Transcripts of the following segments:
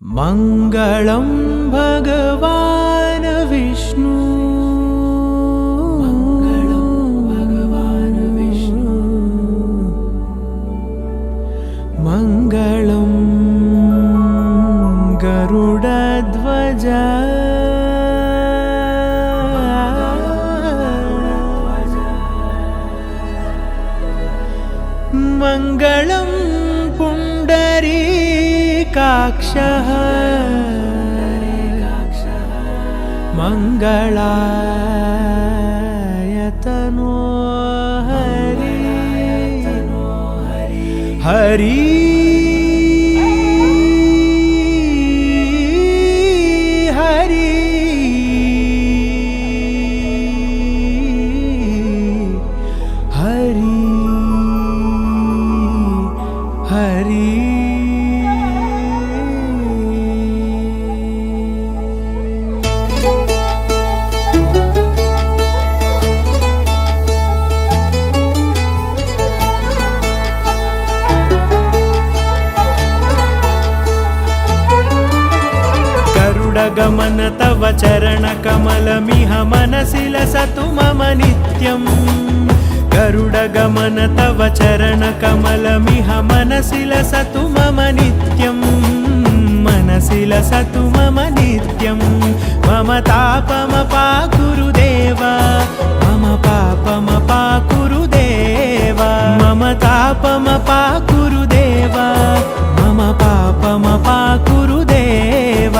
मङ्गलं भगवान् विष्णु मङ्गलं गरुडध्वज मङ्गलं पुण्डरीकाक्षः मङ्गलायतनो हरि हरि हरि हरि हरि गरुडगमन तव चरणकमलमिह मनसि लसतु मम नित्यम् गरुडगमन तव चरणकमलमिह मनसि लसतु मम नित्यम् मनसि लसतु मम नित्यम् मम तापमपाकुरु देव मम पापमपाकुरु देव मम तापमपाकुरु देव मम पापमपाकुरु देव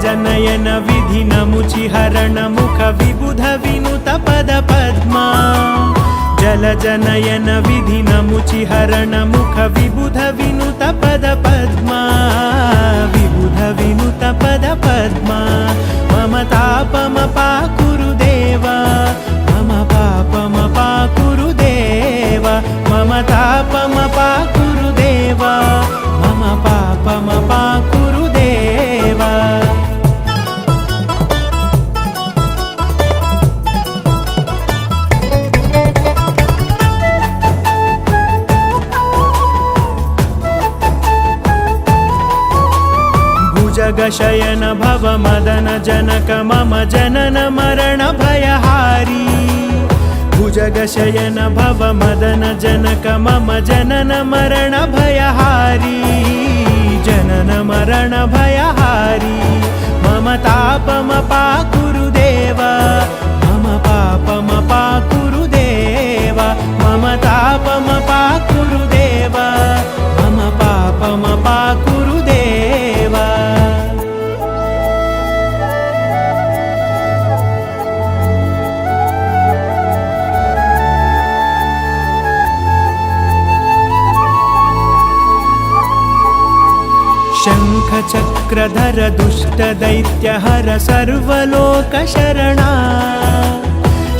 जनयन विधि नमुचिहरण मुख विबुध विनुत पद पद्मा जल जनयन विधि नमुचिहरण मुख विबुध विनुत पद पद्मा विबुध विनुत पद पद्मा मम तापमपाकुरु देव मम पापमपाकुरु देव मम तापमपाकुरु देव मम पापमपाकुरु देव जगशयन भव मदन जनक मम जनन मरण भयहारी भुजगशयन भव मदन जनक मम जनन मरण भयहारी जनन मरण भयहारी मम तापमपाकुरु देव मम पापमपाकुरु देव मम तापमपाकुरु देव मम पापमपाकुरु देव शङ्खचक्रधर दुष्टदैत्यहर सर्वलोकशरणा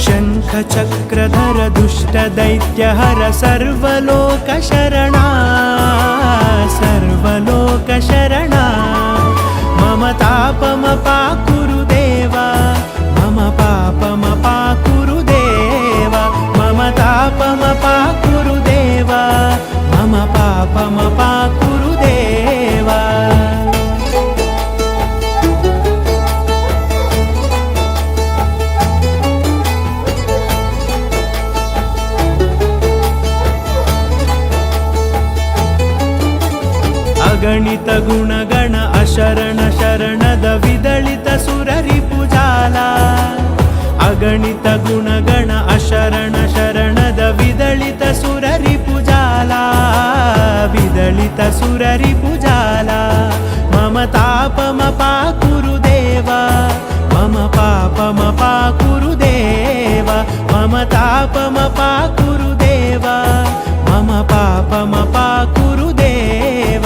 शङ्खचक्रधर दुष्टदैत्यहर सर्वलोकशरणा सर्वलोकशरणा मम तापमपाकुरु देव मम पापमपाकुरु देव मम तापमपाकुरु देव मम पापमपाकुरु देव अगणित गुणगण अशरण शरणद विदलित सुररिपुजाला अगणित गुणगण अशरण शरणद विदलित सुररिपुजाला विदलित सुररिपुजाला मम तापमपाकुरु देव मम पापमपाकुरु देव मम तापमपाकुरु देव मम पापमपाकुरु देव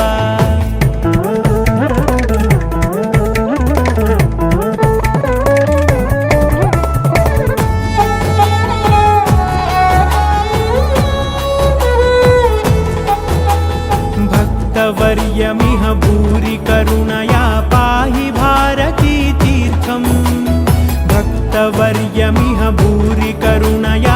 भक्तवर्यमिह भूरि करुणया पाहि वर्यमिह भूरि करुणया